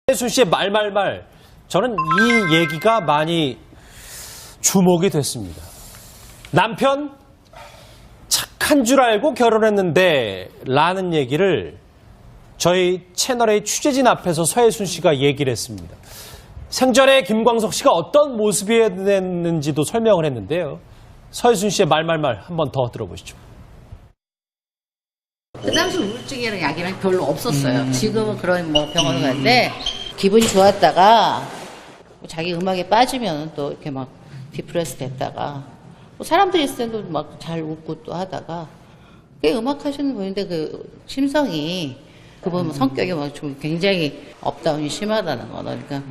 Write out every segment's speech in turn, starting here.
최순 씨의 말말말, 저는 이 얘기가 많이 주목이 됐습니다. 남편 착한 줄 알고 결혼했는데 라는 얘기를 저희 채널의 취재진 앞에서 서혜순 씨가 얘기를 했습니다. 생전에 김광석 씨가 어떤 모습이었는지도 설명을 했는데요. 서혜순 씨의 말말말 한 번 더 들어보시죠. 그 당시 우울증이라는 약이랑 별로 없었어요. 지금은 그런 뭐 병원을 갔는데 기분이 좋았다가 뭐 자기 음악에 빠지면 또 이렇게 막 디프레스 됐다가 뭐 사람들이 있을 때도 막 잘 웃고 또 하다가 꽤 음악 하시는 분인데 그 심성이 그분 성격이 막 좀 굉장히 업다운이 심하다는 거. 그러니까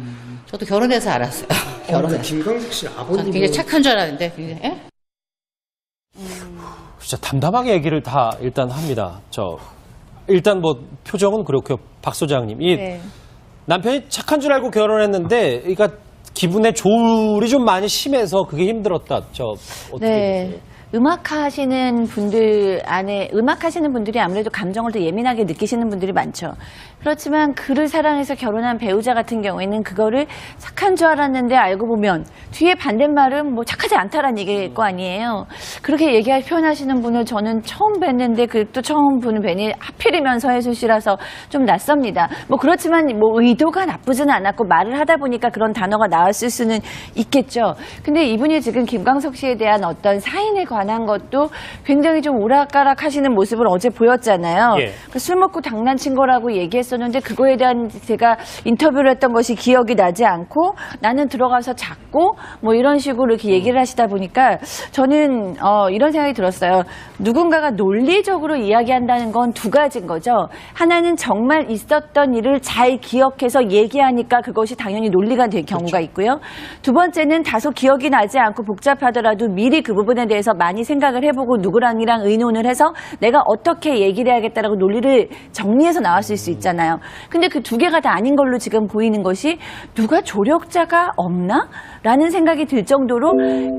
저도 결혼해서 알았어요. 결혼해서. 김광석 씨 아버님은 굉장히 착한 줄 알았는데 굉장히, 예? 진짜 담담하게 얘기를 다 일단 합니다. 일단 뭐 표정은 그렇고요. 박 소장님. 네. 남편이 착한 줄 알고 결혼했는데, 그러니까 기분의 조울이 좀 많이 심해서 그게 힘들었다. 어떻게 네. 보세요? 음악하시는 분들이 아무래도 감정을 더 예민하게 느끼시는 분들이 많죠. 그렇지만 그를 사랑해서 결혼한 배우자 같은 경우에는 그거를 착한 줄 알았는데 알고 보면 뒤에 반대말은 뭐 착하지 않다라는 얘기일 거 아니에요. 그렇게 표현하시는 분을 저는 처음 뵀는데 그 또 처음 보는 뵈니 하필이면 서혜순 씨라서 좀 낯섭니다. 뭐 그렇지만 뭐 의도가 나쁘지는 않았고 말을 하다 보니까 그런 단어가 나왔을 수는 있겠죠. 근데 이분이 지금 김광석 씨에 대한 어떤 사인에 관한 것도 굉장히 좀 오락가락 하시는 모습을 어제 보였잖아요. 예. 술 먹고 장난친 거라고 얘기했었는데 그거에 대한 제가 인터뷰를 했던 것이 기억이 나지 않고 나는 들어가서 잤고 뭐 이런 식으로 이렇게 얘기를 하시다 보니까 저는 이런 생각이 들었어요. 누군가가 논리적으로 이야기한다는 건 두 가지인 거죠. 하나는 정말 있었던 일을 잘 기억해서 얘기하니까 그것이 당연히 논리가 될 경우가 있고요. 두 번째는 다소 기억이 나지 않고 복잡하더라도 미리 그 부분에 대해서 많이 생각을 해보고 누구랑이랑 의논을 해서 내가 어떻게 얘기를 해야겠다라고 논리를 정리해서 나왔을 수 있잖아요. 근데 그 두 개가 다 아닌 걸로 지금 보이는 것이 누가 조력자가 없나? 라는 생각이 들 정도로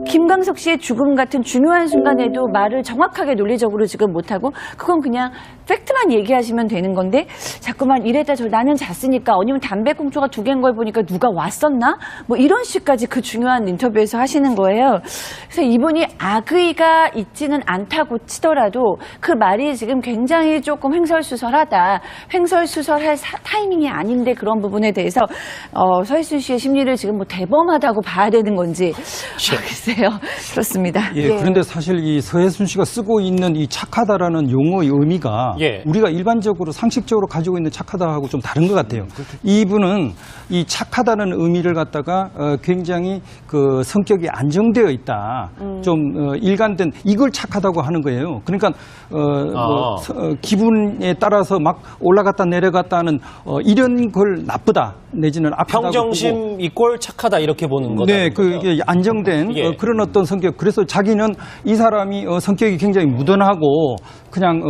김광석 씨의 죽음 같은 중요한 순간에도 말을 정확하게 논리적으로 지금 못하고 그건 그냥 팩트만 얘기하시면 되는 건데 자꾸만 이랬다 나는 잤으니까 아니면 담배꽁초가 두 개인 걸 보니까 누가 왔었나? 뭐 이런 식까지 그 중요한 인터뷰에서 하시는 거예요. 그래서 이분이 악의가 있지는 않다고 치더라도 그 말이 지금 굉장히 조금 횡설수설하다. 횡설수설할 타이밍이 아닌데 그런 부분에 대해서 서혜순 씨의 심리를 지금 뭐 대범하다고 봐야 되는 건지 모르겠어요. 그렇습니다. 예, 그런데 사실 이 서혜순 씨가 쓰고 있는 이 착하다라는 용어의 의미가 우리가 일반적으로 상식적으로 가지고 있는 착하다하고 좀 다른 것 같아요. 이분은 이 착하다는 의미를 갖다가 굉장히 그 성격이 안정되어 있다. 좀 일관된 이걸 착하다고 하는 거예요. 그러니까 기분에 따라서 막 올라갔다 내려갔다 하는 이런 걸 나쁘다 내지는 악하다고 평정심 이꼴 착하다 이렇게 보는 거다. 네, 그게 안정된 그런 어떤 성격. 그래서 자기는 이 사람이 성격이 굉장히 무던하고 그냥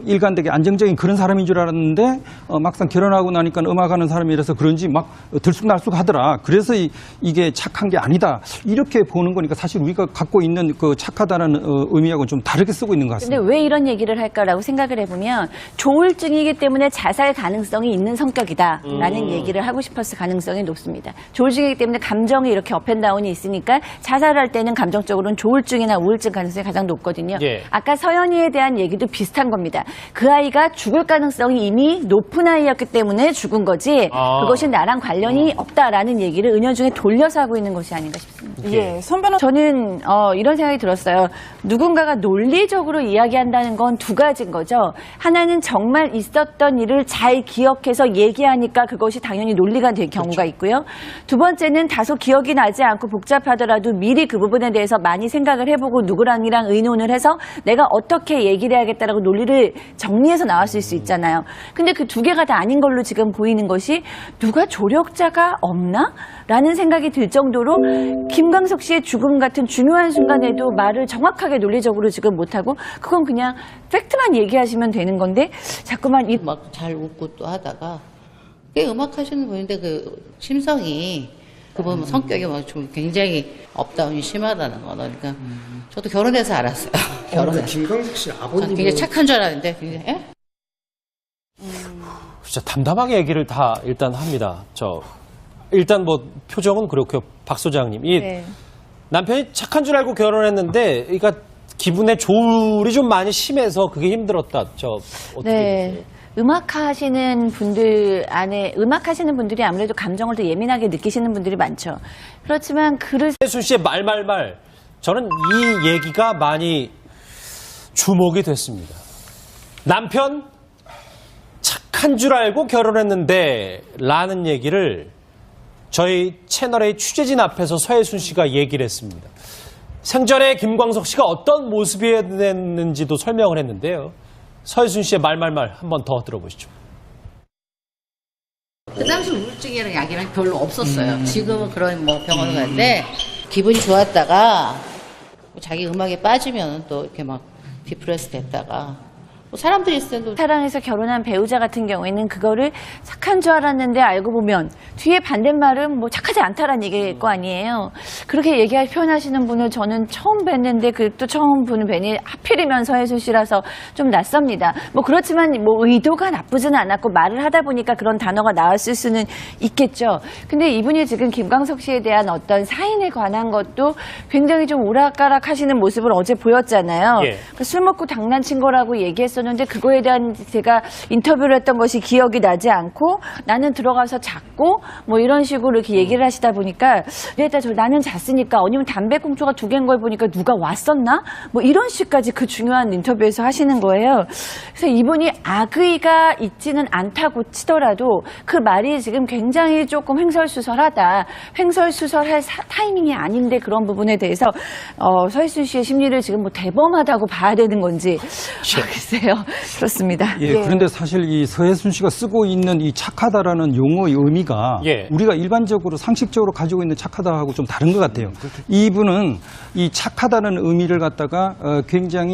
일관되게 안정적인 그런 사람인 줄 알았는데 막상 결혼하고 나니까 음악하는 사람이라서 그런지 막 들쑥날쑥 하더라. 그래서 이게 착한 게 아니다. 이렇게 보는 거니까 사실 우리가 갖고 있는 그 착하다는 의미하고는 좀 다르게 쓰고 있는 것 같습니다. 근데 왜 이런 얘기를 할까라고 생각을 해보면 조울증이기 때문에 자살 가능성이 있는 성격이다라는 얘기를 하고 싶었을 가능성이 높습니다. 조울증이기 때문에 감정이 이렇게 업앤다운이 있으니까 자살할 때는 감정적으로는 조울증이나 우울증 가능성이 가장 높거든요. 아까 서연이에 대한 얘기도 비슷한 겁니다. 그 아이가 죽을 가능성이 이미 높은 아이였기 때문에 죽은 거지 그것이 나랑 관련이 없다라는 얘기를 은연중에 돌려서 하고 있는 것이 아닌가 싶습니다. 예, 선배는 저는 이런 생각이 들었어요. 누군가가 논리적으로 이야기한다는 건 두 가지인 거죠. 하나는 정말 있었던 일을 잘 기억해서 얘기하니까 그것이 당연히 논리가 될 경우가 있고요. 두 번째는 다소 기억이 나지 않고 복잡하더라도 미리 그 부분에 대해서 많이 생각을 해보고 누구랑이랑 의논을 해서 내가 어떻게 얘기를 해야겠다라고 논리를 정리해서 나왔을 수 있잖아요. 근데 그 두 개가 다 아닌 걸로 지금 보이는 것이 누가 조력자가 없나? 라는 생각이 들 정도로 김광석 씨의 죽음 같은 중요한 순간에도 말을 정확하게 논리적으로 지금 못하고 그건 그냥 팩트만 얘기하시면 되는 건데 자꾸만 막 잘 웃고 또 하다가 꽤 음악 하시는 분인데 그 심성이 그분 성격이 막 좀 굉장히 업다운이 심하다는 거. 그러니까 저도 결혼해서 알았어요. 결혼해서. 김광석 씨 굉장히 착한 줄 알았는데 굉장히, 예? 진짜 담담하게 얘기를 다 일단 합니다. 일단 뭐 표정은 그렇고요. 박 소장님. 네. 남편이 착한 줄 알고 결혼했는데, 그러니까 기분의 조울이 좀 많이 심해서 그게 힘들었다. 어떻게 네. 보세요? 음악 하시는 분들이 아무래도 감정을 더 예민하게 느끼시는 분들이 많죠. 그렇지만 최순 씨의 말말말. 저는 이 얘기가 많이 주목이 됐습니다. 남편 착한 줄 알고 결혼했는데 라는 얘기를 저희 채널의 취재진 앞에서 서혜순 씨가 얘기를 했습니다. 생전에 김광석 씨가 어떤 모습이었는지도 설명을 했는데요. 서혜순 씨의 말말말 한 번 더 들어보시죠. 그 당시 우울증이랑 약이랑 별로 없었어요. 지금은 그런 뭐 병원을 가는데 기분이 좋았다가 뭐 자기 음악에 빠지면 또 이렇게 막 디프레스 됐다가 뭐 사람들이 있을 때도 사랑해서 결혼한 배우자 같은 경우에는 그거를 착한 줄 알았는데 알고 보면 뒤에 반대말은 뭐 착하지 않다라는 얘기일 거 아니에요. 그렇게 표현하시는 분을 저는 처음 뵀는데 그 또 처음 보는 뵈니 하필이면 서혜순 씨라서 좀 낯섭니다. 뭐 그렇지만 뭐 의도가 나쁘지는 않았고 말을 하다 보니까 그런 단어가 나왔을 수는 있겠죠. 근데 이분이 지금 김광석 씨에 대한 어떤 사인에 관한 것도 굉장히 좀 오락가락 하시는 모습을 어제 보였잖아요. 예. 그 술 먹고 장난친 거라고 얘기했었는데 그거에 대한 제가 인터뷰를 했던 것이 기억이 나지 않고 나는 들어가서 잤고 뭐 이런 식으로 이렇게 얘기를 하시다 보니까 나는 잤으니까 아니면 담배꽁초가 2개인 걸 보니까 누가 왔었나? 뭐 이런 식까지 그 중요한 인터뷰에서 하시는 거예요. 그래서 이분이 악의가 있지는 않다고 치더라도 그 말이 지금 굉장히 조금 횡설수설하다. 횡설수설할 타이밍이 아닌데 그런 부분에 대해서 서혜순 씨의 심리를 지금 뭐 대범하다고 봐야 되는 건지 글쎄요. 그렇습니다. 예, 그런데 사실 이 서혜순 씨가 쓰고 있는 이 착하다라는 용어의 의미가 예. 우리가 일반적으로 상식적으로 가지고 있는 착하다하고 좀 다른 것 같아요. 이분은 이 착하다는 의미를 갖다가 굉장히